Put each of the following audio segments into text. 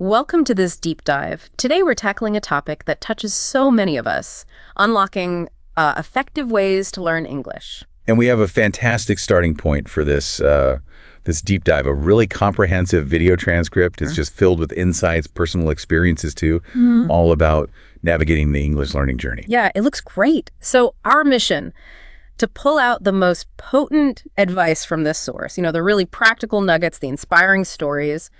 Welcome to this deep dive. Today we're tackling a topic that touches so many of us, unlocking effective ways to learn English. And we have a fantastic starting point for this deep dive, a really comprehensive video transcript. It's just filled with insights, personal experiences too, all about navigating the English learning journey. Yeah, it looks great. So our mission, to pull out the most potent advice from this source, the really practical nuggets, the inspiring stories,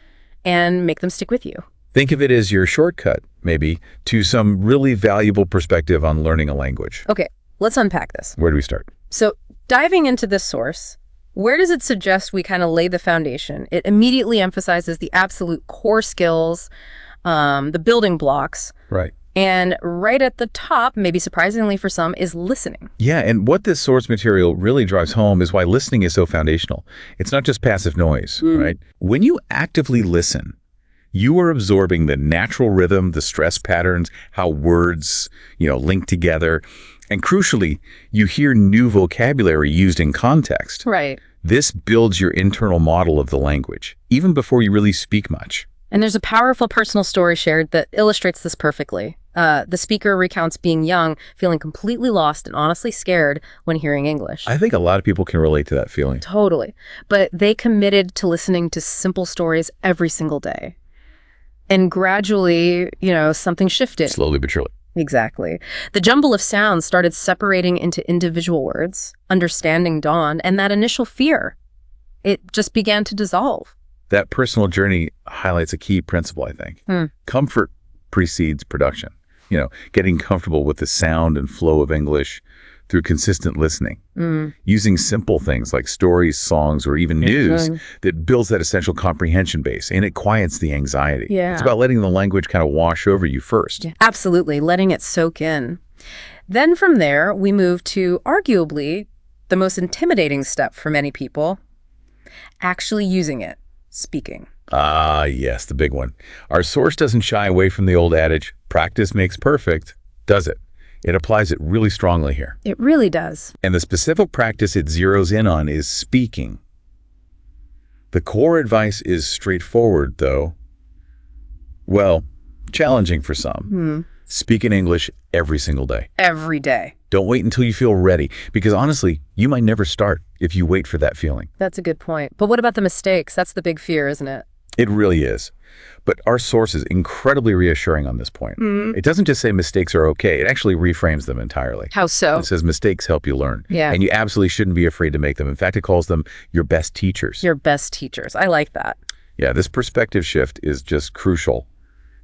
and make them stick with you. Think of it as your shortcut, maybe, to some really valuable perspective on learning a language. Okay, let's unpack this. Where do we start? So diving into this source, where does it suggest we kind of lay the foundation? It immediately emphasizes the absolute core skills, the building blocks. Right. And right at the top, maybe surprisingly for some, is listening. Yeah, and what this source material really drives home is why listening is so foundational. It's not just passive noise, right? When you actively listen, you are absorbing the natural rhythm, the stress patterns, how words, link together. And crucially, you hear new vocabulary used in context. Right. This builds your internal model of the language, even before you really speak much. And there's a powerful personal story shared that illustrates this perfectly. The speaker recounts being young, feeling completely lost and honestly scared when hearing English. I think a lot of people can relate to that feeling. Totally. But they committed to listening to simple stories every single day. And gradually, something shifted. Slowly but surely. Exactly. The jumble of sounds started separating into individual words, understanding dawned, and that initial fear, it just began to dissolve. That personal journey highlights a key principle, I think. Comfort precedes production. Getting comfortable with the sound and flow of English through consistent listening. Using simple things like stories, songs, or even news that builds that essential comprehension base, and it quiets the anxiety. Yeah. It's about letting the language kind of wash over you first. Yeah, absolutely, letting it soak in. Then from there, we move to arguably the most intimidating step for many people, actually using it. Speaking. Ah, yes, the big one. Our source doesn't shy away from the old adage, practice makes perfect, does it? It applies it really strongly here. It really does. And the specific practice it zeroes in on is speaking. The core advice is straightforward, though. Well, challenging for some. Speak in English every single day. Every day. Don't wait until you feel ready, because honestly, you might never start if you wait for that feeling. That's a good point. But what about the mistakes? That's the big fear, isn't it? It really is. But our source is incredibly reassuring on this point. It doesn't just say mistakes are okay. It actually reframes them entirely. How so? It says mistakes help you learn. Yeah. And you absolutely shouldn't be afraid to make them. In fact, it calls them your best teachers. Your best teachers. I like that. Yeah, this perspective shift is just crucial.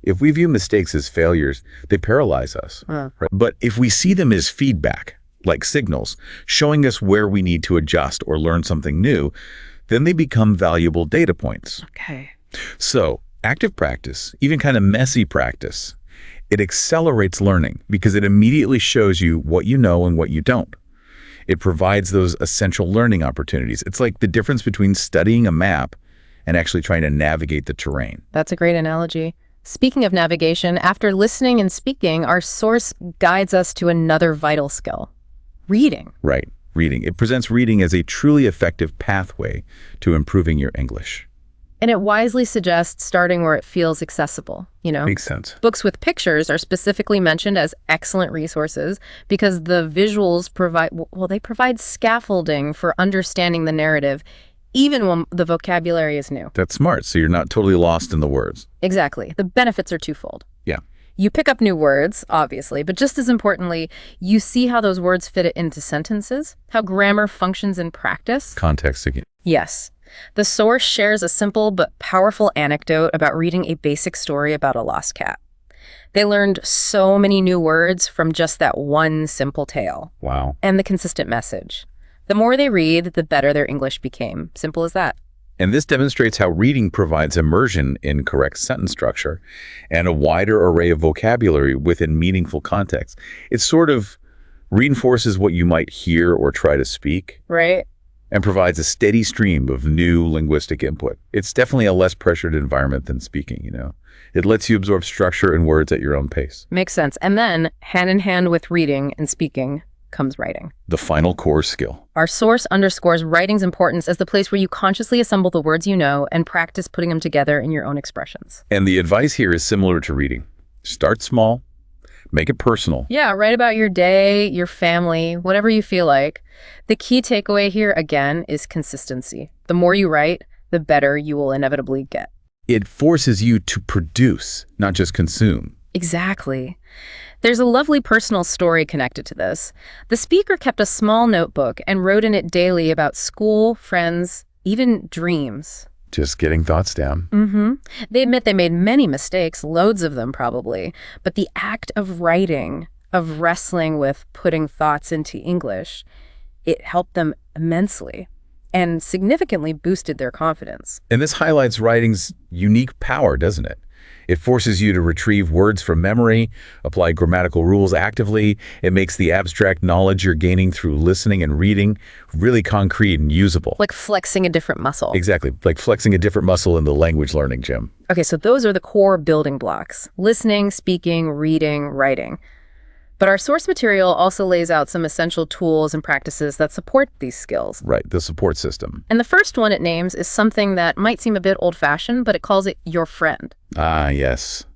If we view mistakes as failures, they paralyze us. Right? But if we see them as feedback, like signals, showing us where we need to adjust or learn something new, then they become valuable data points. Okay. So, active practice, even kind of messy practice, it accelerates learning because it immediately shows you what you know and what you don't. It provides those essential learning opportunities. It's like the difference between studying a map and actually trying to navigate the terrain. That's a great analogy. Speaking of navigation, after listening and speaking, our source guides us to another vital skill, reading. Right, reading. It presents reading as a truly effective pathway to improving your English. And it wisely suggests starting where it feels accessible, Makes sense. Books with pictures are specifically mentioned as excellent resources because the visuals provide scaffolding for understanding the narrative, even when the vocabulary is new. That's smart, so you're not totally lost in the words. Exactly. The benefits are twofold. Yeah. You pick up new words, obviously, but just as importantly, you see how those words fit into sentences, how grammar functions in practice. Context again. Yes. The source shares a simple but powerful anecdote about reading a basic story about a lost cat. They learned so many new words from just that one simple tale. Wow. And the consistent message. The more they read, the better their English became. Simple as that. And this demonstrates how reading provides immersion in correct sentence structure and a wider array of vocabulary within meaningful context. It sort of reinforces what you might hear or try to speak. Right. And provides a steady stream of new linguistic input. It's definitely a less pressured environment than speaking, It lets you absorb structure and words at your own pace. Makes sense. And then, hand in hand with reading and speaking, comes writing. The final core skill. Our source underscores writing's importance as the place where you consciously assemble the words you know and practice putting them together in your own expressions. And the advice here is similar to reading. Start small, make it personal. Yeah, write about your day, your family, whatever you feel like. The key takeaway here, again, is consistency. The more you write, the better you will inevitably get. It forces you to produce, not just consume. Exactly. There's a lovely personal story connected to this. The speaker kept a small notebook and wrote in it daily about school, friends, even dreams. Just getting thoughts down. They admit they made many mistakes, loads of them probably, but the act of writing, of wrestling with putting thoughts into English, it helped them immensely and significantly boosted their confidence. And this highlights writing's unique power, doesn't it? It forces you to retrieve words from memory, apply grammatical rules actively. It makes the abstract knowledge you're gaining through listening and reading really concrete and usable. Like flexing a different muscle. Exactly, like flexing a different muscle in the language learning gym. Okay, so those are the core building blocks: listening, speaking, reading, writing. But our source material also lays out some essential tools and practices that support these skills. Right, the support system. And the first one it names is something that might seem a bit old-fashioned, but it calls it your friend. Ah, yes.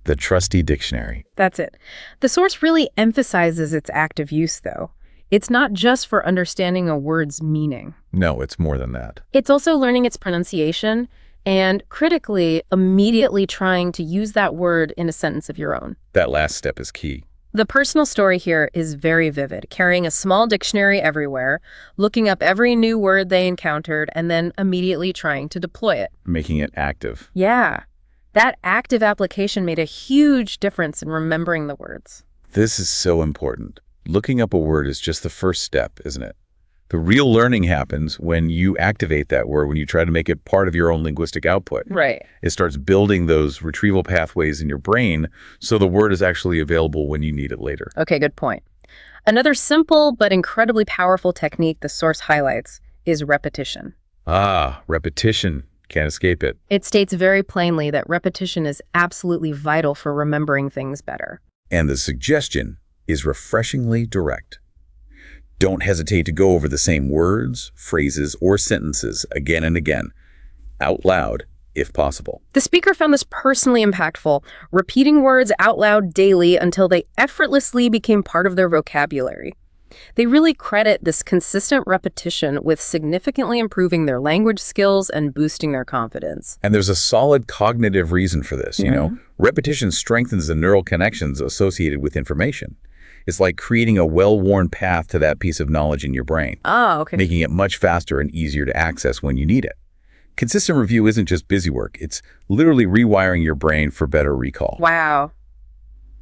The trusty dictionary. That's it. The source really emphasizes its active use, though. It's not just for understanding a word's meaning. No, it's more than that. It's also learning its pronunciation and, critically, immediately trying to use that word in a sentence of your own. That last step is key. The personal story here is very vivid, carrying a small dictionary everywhere, looking up every new word they encountered, and then immediately trying to deploy it. Making it active. Yeah. That active application made a huge difference in remembering the words. This is so important. Looking up a word is just the first step, isn't it? The real learning happens when you activate that word, when you try to make it part of your own linguistic output. Right. It starts building those retrieval pathways in your brain so the word is actually available when you need it later. Okay, good point. Another simple but incredibly powerful technique the source highlights is repetition. Ah, repetition. Can't escape it. It states very plainly that repetition is absolutely vital for remembering things better. And the suggestion is refreshingly direct. Don't hesitate to go over the same words, phrases, or sentences again and again, out loud, if possible. The speaker found this personally impactful, repeating words out loud daily until they effortlessly became part of their vocabulary. They really credit this consistent repetition with significantly improving their language skills and boosting their confidence. And there's a solid cognitive reason for this, you know. Repetition strengthens the neural connections associated with information. It's like creating a well-worn path to that piece of knowledge in your brain. Oh, okay. Making it much faster and easier to access when you need it. Consistent review isn't just busy work. It's literally rewiring your brain for better recall. Wow.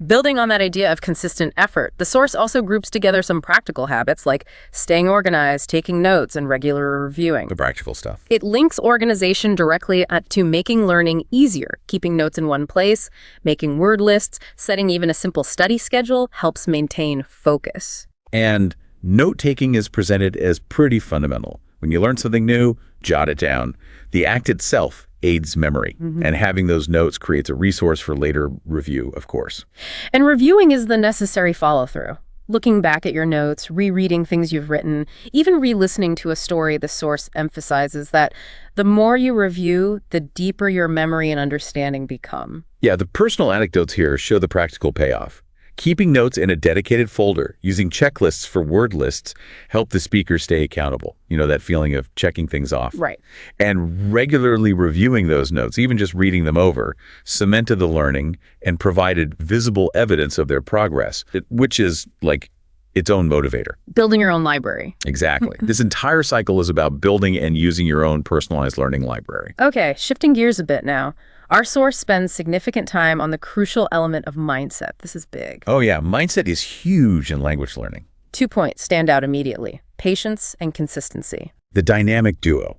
Building on that idea of consistent effort, the source also groups together some practical habits like staying organized, taking notes, and regular reviewing. The practical stuff. It links organization directly to making learning easier. Keeping notes in one place, making word lists, setting even a simple study schedule helps maintain focus. And note-taking is presented as pretty fundamental. When you learn something new, jot it down. The act itself aids memory, and having those notes creates a resource for later review, of course. And reviewing is the necessary follow-through. Looking back at your notes, rereading things you've written, even re-listening to a story, the source emphasizes that the more you review, the deeper your memory and understanding become. Yeah, the personal anecdotes here show the practical payoff. Keeping notes in a dedicated folder, using checklists for word lists, help the speaker stay accountable. You know, that feeling of checking things off. Right. And regularly reviewing those notes, even just reading them over, cemented the learning and provided visible evidence of their progress, which is like its own motivator. Building your own library. Exactly. This entire cycle is about building and using your own personalized learning library. Okay, shifting gears a bit now. Our source spends significant time on the crucial element of mindset. This is big. Oh yeah, mindset is huge in language learning. 2 points stand out immediately: patience and consistency. The dynamic duo.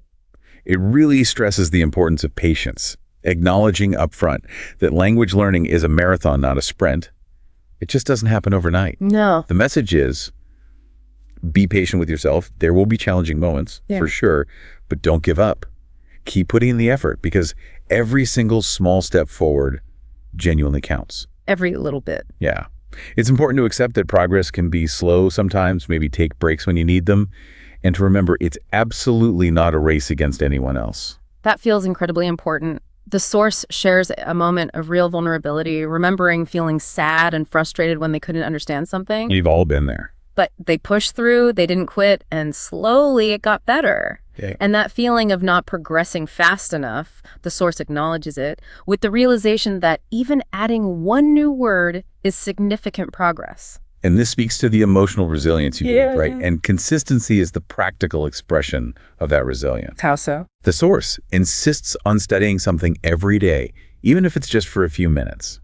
It really stresses the importance of patience, acknowledging upfront that language learning is a marathon, not a sprint. It just doesn't happen overnight. No. The message is, be patient with yourself. There will be challenging moments, for sure, but don't give up. Keep putting in the effort, because every single small step forward genuinely counts. Every little bit. Yeah. It's important to accept that progress can be slow sometimes, maybe take breaks when you need them, and to remember it's absolutely not a race against anyone else. That feels incredibly important. The source shares a moment of real vulnerability, remembering feeling sad and frustrated when they couldn't understand something. You've all been there. But they pushed through, they didn't quit, and slowly it got better. Yeah. And that feeling of not progressing fast enough, the source acknowledges it, with the realization that even adding one new word is significant progress. And this speaks to the emotional resilience you need, right? And consistency is the practical expression of that resilience. How so? The source insists on studying something every day, even if it's just for a few minutes.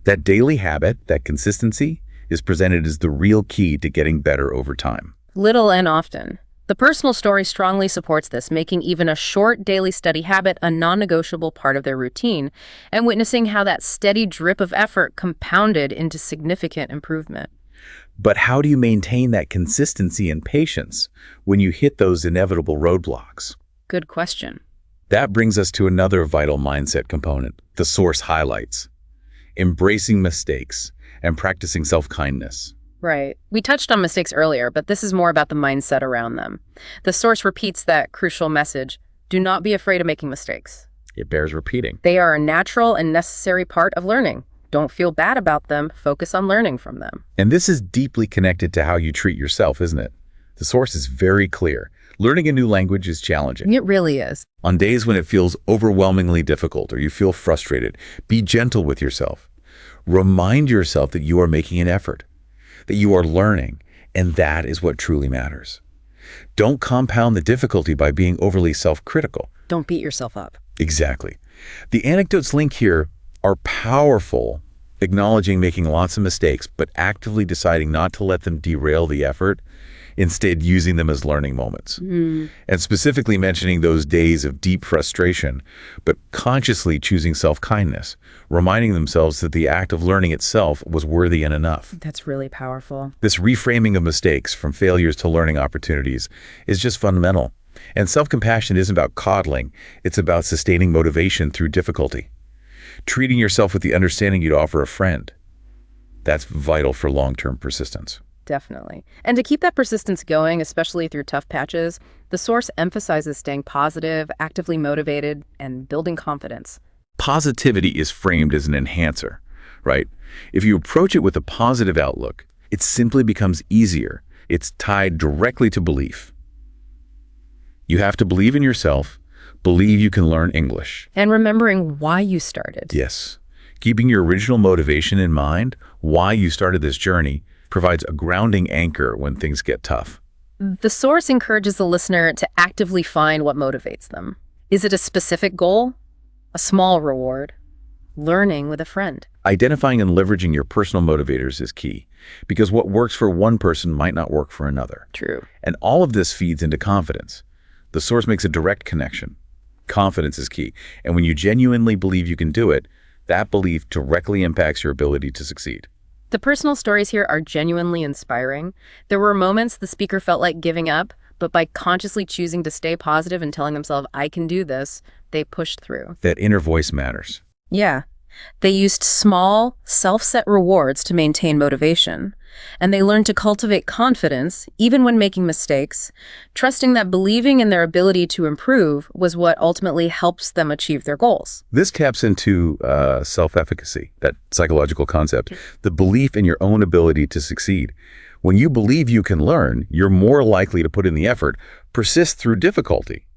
That daily habit, that consistency, is presented as the real key to getting better over time. Little and often. The personal story strongly supports this, making even a short daily study habit a non-negotiable part of their routine, and witnessing how that steady drip of effort compounded into significant improvement. But how do you maintain that consistency and patience when you hit those inevitable roadblocks? Good question. That brings us to another vital mindset component, the source highlights. Embracing mistakes and practicing self-kindness. Right. We touched on mistakes earlier, but this is more about the mindset around them. The source repeats that crucial message: do not be afraid of making mistakes. It bears repeating. They are a natural and necessary part of learning. Don't feel bad about them. Focus on learning from them. And this is deeply connected to how you treat yourself, isn't it? The source is very clear. Learning a new language is challenging. It really is. On days when it feels overwhelmingly difficult or you feel frustrated, be gentle with yourself. Remind yourself that you are making an effort, that you are learning, and that is what truly matters. Don't compound the difficulty by being overly self-critical. Don't beat yourself up. Exactly. The anecdotes linked here are powerful, acknowledging making lots of mistakes, but actively deciding not to let them derail the effort, instead using them as learning moments. And specifically mentioning those days of deep frustration, but consciously choosing self-kindness, reminding themselves that the act of learning itself was worthy and enough. That's really powerful. This reframing of mistakes from failures to learning opportunities is just fundamental. And self-compassion isn't about coddling, it's about sustaining motivation through difficulty. Treating yourself with the understanding you'd offer a friend. That's vital for long-term persistence. Definitely. And to keep that persistence going, especially through tough patches, the source emphasizes staying positive, actively motivated, and building confidence. Positivity is framed as an enhancer, right? If you approach it with a positive outlook, it simply becomes easier. It's tied directly to belief. You have to believe in yourself, believe you can learn English. And remembering why you started. Yes. Keeping your original motivation in mind, why you started this journey, provides a grounding anchor when things get tough. The source encourages the listener to actively find what motivates them. Is it a specific goal? A small reward? Learning with a friend? Identifying and leveraging your personal motivators is key, because what works for one person might not work for another. True. And all of this feeds into confidence. The source makes a direct connection. Confidence is key, and when you genuinely believe you can do it, that belief directly impacts your ability to succeed. The personal stories here are genuinely inspiring. There were moments the speaker felt like giving up, but by consciously choosing to stay positive and telling themselves, I can do this, they pushed through. That inner voice matters. Yeah. They used small, self-set rewards to maintain motivation, and they learned to cultivate confidence, even when making mistakes, trusting that believing in their ability to improve was what ultimately helps them achieve their goals. This taps into self-efficacy, that psychological concept, the belief in your own ability to succeed. When you believe you can learn, you're more likely to put in the effort, persist through difficulty,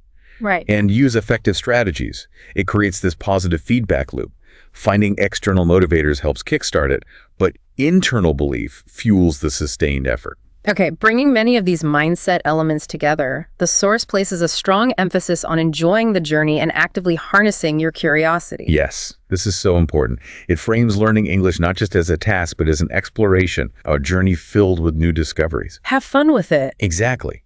and use effective strategies. It creates this positive feedback loop. Finding external motivators helps kickstart it, but internal belief fuels the sustained effort. Okay, bringing many of these mindset elements together, the source places a strong emphasis on enjoying the journey and actively harnessing your curiosity. Yes, this is so important. It frames learning English not just as a task, but as an exploration, a journey filled with new discoveries. Have fun with it. Exactly.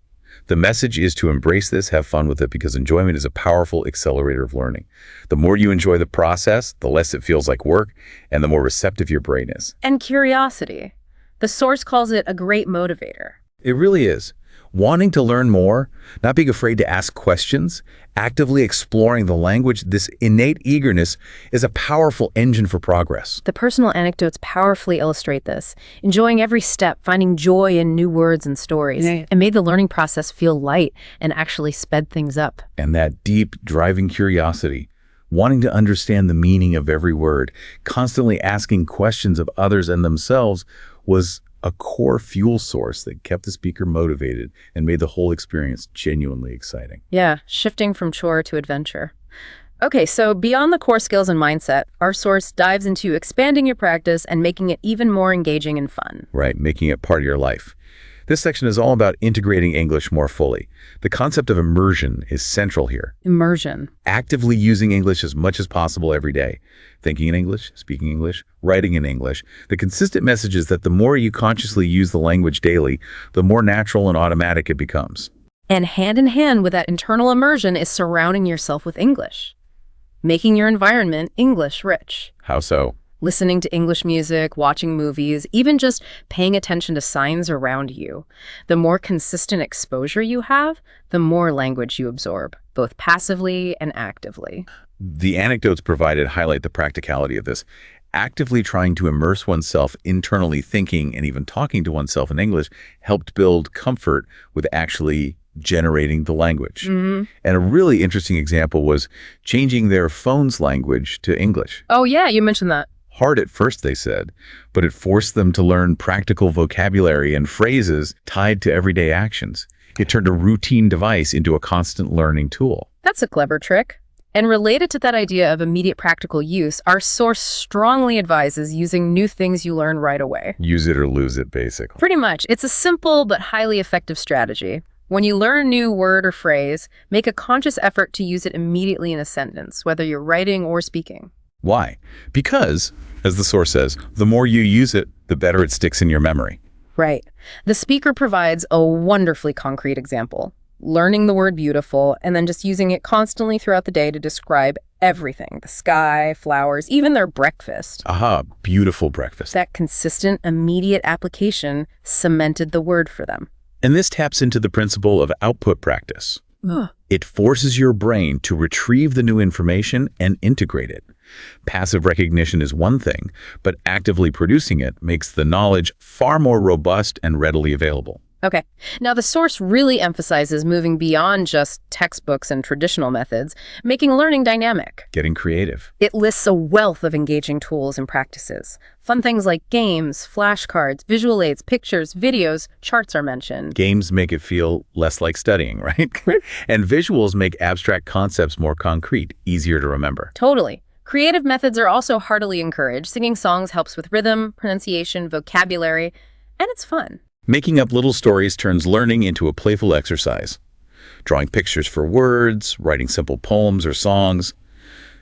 The message is to embrace this, have fun with it, because enjoyment is a powerful accelerator of learning. The more you enjoy the process, the less it feels like work, and the more receptive your brain is. And curiosity. The source calls it a great motivator. It really is. Wanting to learn more, not being afraid to ask questions, actively exploring the language, this innate eagerness is a powerful engine for progress. The personal anecdotes powerfully illustrate this, enjoying every step, finding joy in new words and stories, and made the learning process feel light and actually sped things up. And that deep, driving curiosity, wanting to understand the meaning of every word, constantly asking questions of others and themselves, was a core fuel source that kept the speaker motivated and made the whole experience genuinely exciting. Yeah, shifting from chore to adventure. Okay, so beyond the core skills and mindset, our source dives into expanding your practice and making it even more engaging and fun. Right, making it part of your life. This section is all about integrating English more fully. The concept of immersion is central here. Immersion. Actively using English as much as possible every day. Thinking in English, speaking English, writing in English. The consistent message is that the more you consciously use the language daily, the more natural and automatic it becomes. And hand in hand with that internal immersion is surrounding yourself with English. Making your environment English rich. How so? Listening to English music, watching movies, even just paying attention to signs around you. The more consistent exposure you have, the more language you absorb, both passively and actively. The anecdotes provided highlight the practicality of this. Actively trying to immerse oneself internally thinking and even talking to oneself in English helped build comfort with actually generating the language. And a really interesting example was changing their phone's language to English. Oh yeah, you mentioned that. Hard at first, they said, but it forced them to learn practical vocabulary and phrases tied to everyday actions. It turned a routine device into a constant learning tool. That's a clever trick. And related to that idea of immediate practical use, our source strongly advises using new things you learn right away. Use it or lose it, basically. Pretty much. It's a simple but highly effective strategy. When you learn a new word or phrase, make a conscious effort to use it immediately in a sentence, whether you're writing or speaking. Why? Because, as the source says, the more you use it, the better it sticks in your memory. Right. The speaker provides a wonderfully concrete example. Learning the word beautiful and then just using it constantly throughout the day to describe everything. The sky, flowers, even their breakfast. Aha, beautiful breakfast. That consistent, immediate application cemented the word for them. And this taps into the principle of output practice. It forces your brain to retrieve the new information and integrate it. Passive recognition is one thing, but actively producing it makes the knowledge far more robust and readily available. Okay. Now, the source really emphasizes moving beyond just textbooks and traditional methods, making learning dynamic. Getting creative. It lists a wealth of engaging tools and practices. Fun things like games, flashcards, visual aids, pictures, videos, charts are mentioned. Games make it feel less like studying, right? And visuals make abstract concepts more concrete, easier to remember. Totally. Creative methods are also heartily encouraged. Singing songs helps with rhythm, pronunciation, vocabulary, and it's fun. Making up little stories turns learning into a playful exercise. Drawing pictures for words, writing simple poems or songs.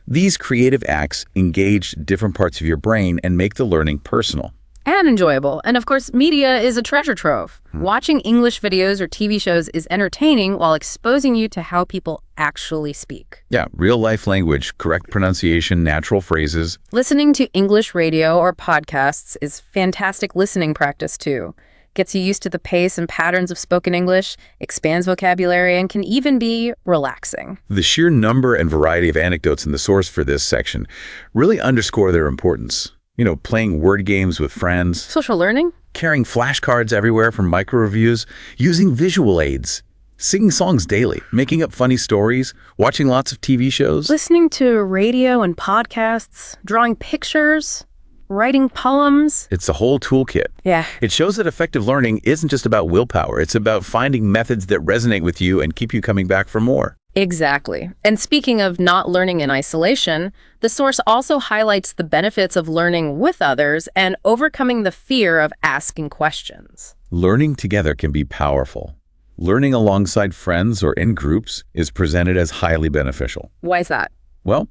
These creative acts engage different parts of your brain and make the learning personal. And enjoyable. And of course, media is a treasure trove. Watching English videos or TV shows is entertaining while exposing you to how people actually speak. Yeah, real-life language, correct pronunciation, natural phrases. Listening to English radio or podcasts is fantastic listening practice too. Gets you used to the pace and patterns of spoken English, expands vocabulary, and can even be relaxing. The sheer number and variety of anecdotes in the source for this section really underscore their importance. You know, playing word games with friends. Social learning? Carrying flashcards everywhere from micro-reviews. Using visual aids. Singing songs daily. Making up funny stories. Watching lots of TV shows. Listening to radio and podcasts. Drawing pictures. Writing poems. It's a whole toolkit. Yeah. It shows that effective learning isn't just about willpower. It's about finding methods that resonate with you and keep you coming back for more. Exactly. And speaking of not learning in isolation, the source also highlights the benefits of learning with others and overcoming the fear of asking questions. Learning together can be powerful. Learning alongside friends or in groups is presented as highly beneficial. Why is that? Well,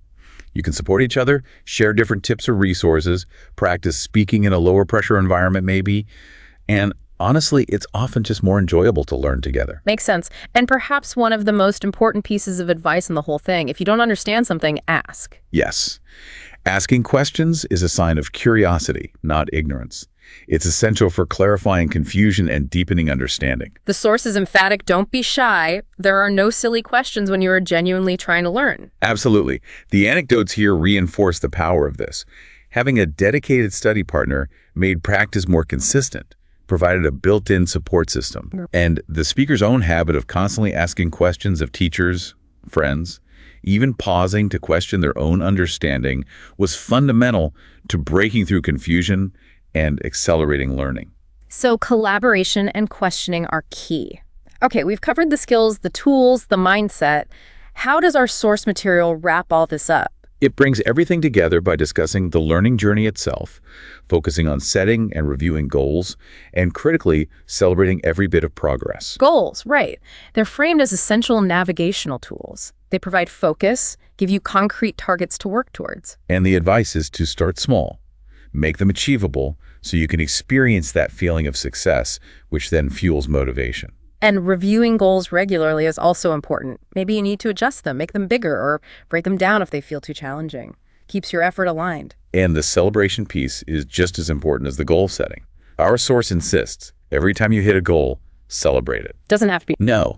you can support each other, share different tips or resources, practice speaking in a lower pressure environment maybe, and honestly, it's often just more enjoyable to learn together. Makes sense. And perhaps one of the most important pieces of advice in the whole thing, if you don't understand something, ask. Yes. Asking questions is a sign of curiosity, not ignorance. It's essential for clarifying confusion and deepening understanding. The source is emphatic, don't be shy. There are no silly questions when you are genuinely trying to learn. Absolutely. The anecdotes here reinforce the power of this. Having a dedicated study partner made practice more consistent, provided a built-in support system. And the speaker's own habit of constantly asking questions of teachers, friends, even pausing to question their own understanding was fundamental to breaking through confusion and accelerating learning. So collaboration and questioning are key. Okay, we've covered the skills, the tools, the mindset. How does our source material wrap all this up? It brings everything together by discussing the learning journey itself, focusing on setting and reviewing goals, and critically celebrating every bit of progress. Goals, right. They're framed as essential navigational tools. They provide focus, give you concrete targets to work towards. And the advice is to start small, make them achievable so you can experience that feeling of success, which then fuels motivation. And reviewing goals regularly is also important. Maybe you need to adjust them, make them bigger, or break them down if they feel too challenging. Keeps your effort aligned. And the celebration piece is just as important as the goal setting. Our source insists, every time you hit a goal, celebrate it. Doesn't have to be. No.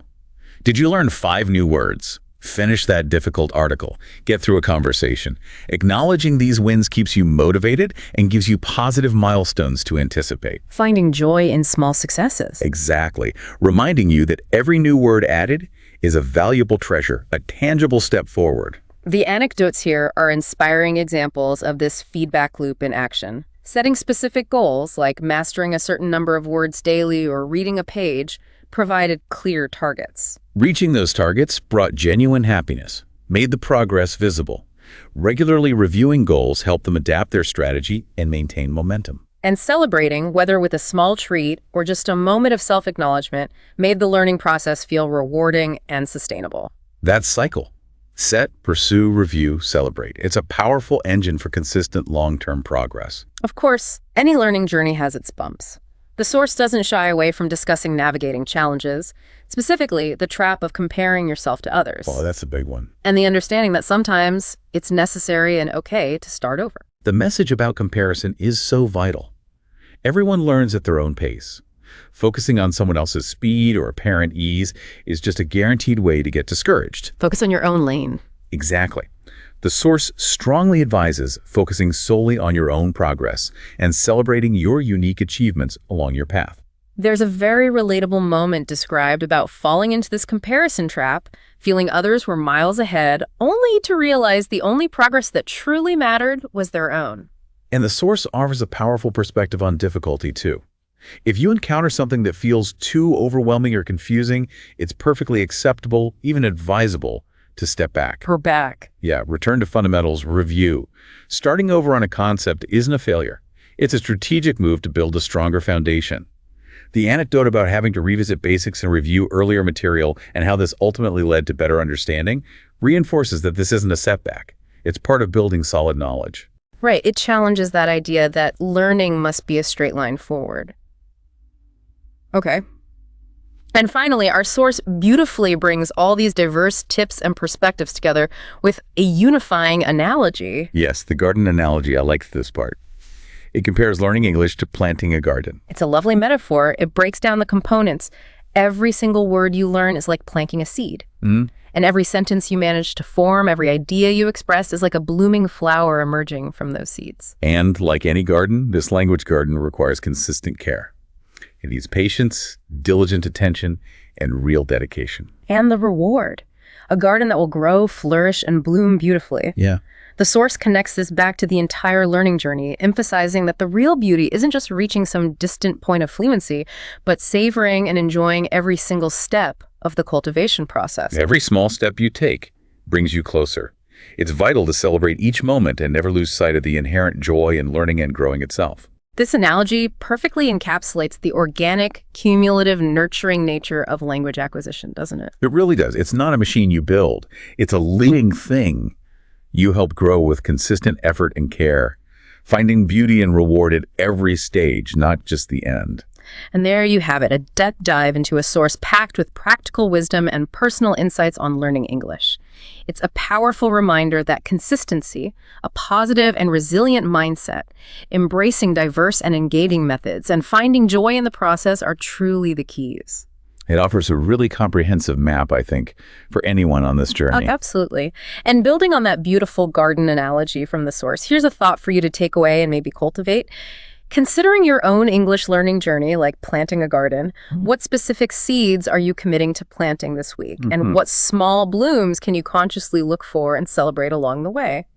Did you learn 5 new words? Finish that difficult article. Get through a conversation. Acknowledging these wins keeps you motivated and gives you positive milestones to anticipate. Finding joy in small successes. Exactly. Reminding you that every new word added is a valuable treasure, a tangible step forward. The anecdotes here are inspiring examples of this feedback loop in action. Setting specific goals, like mastering a certain number of words daily or reading a page, provided clear targets. Reaching those targets brought genuine happiness, made the progress visible. Regularly reviewing goals helped them adapt their strategy and maintain momentum. And celebrating, whether with a small treat or just a moment of self-acknowledgement, made the learning process feel rewarding and sustainable. That cycle. Set, pursue, review, celebrate. It's a powerful engine for consistent long-term progress. Of course, any learning journey has its bumps. The source doesn't shy away from discussing navigating challenges, specifically the trap of comparing yourself to others. Oh, that's a big one. And the understanding that sometimes it's necessary and okay to start over. The message about comparison is so vital. Everyone learns at their own pace. Focusing on someone else's speed or apparent ease is just a guaranteed way to get discouraged. Focus on your own lane. Exactly. The source strongly advises focusing solely on your own progress and celebrating your unique achievements along your path. There's a very relatable moment described about falling into this comparison trap, feeling others were miles ahead, only to realize the only progress that truly mattered was their own. And the source offers a powerful perspective on difficulty, too. If you encounter something that feels too overwhelming or confusing, it's perfectly acceptable, even advisable, to step back. Yeah, return to fundamentals, review. Starting over on a concept isn't a failure. It's a strategic move to build a stronger foundation. The anecdote about having to revisit basics and review earlier material and how this ultimately led to better understanding reinforces that this isn't a setback. It's part of building solid knowledge. Right, it challenges that idea that learning must be a straight line forward. Okay. And finally, our source beautifully brings all these diverse tips and perspectives together with a unifying analogy. Yes, the garden analogy. I like this part. It compares learning English to planting a garden. It's a lovely metaphor. It breaks down the components. Every single word you learn is like planting a seed. And every sentence you manage to form, every idea you express is like a blooming flower emerging from those seeds. And like any garden, this language garden requires consistent care. It needs patience, diligent attention, and real dedication. And the reward. A garden that will grow, flourish, and bloom beautifully. Yeah. The source connects this back to the entire learning journey, emphasizing that the real beauty isn't just reaching some distant point of fluency, but savoring and enjoying every single step of the cultivation process. Every small step you take brings you closer. It's vital to celebrate each moment and never lose sight of the inherent joy in learning and growing itself. This analogy perfectly encapsulates the organic, cumulative, nurturing nature of language acquisition, doesn't it? It really does. It's not a machine you build. It's a living thing you help grow with consistent effort and care, finding beauty and reward at every stage, not just the end. And there you have it, a deep dive into a source packed with practical wisdom and personal insights on learning English. It's a powerful reminder that consistency, a positive and resilient mindset, embracing diverse and engaging methods, and finding joy in the process are truly the keys. It offers a really comprehensive map, I think, for anyone on this journey. Absolutely. And building on that beautiful garden analogy from the source, here's a thought for you to take away and maybe cultivate. Considering your own English learning journey, like planting a garden, what specific seeds are you committing to planting this week? And what small blooms can you consciously look for and celebrate along the way?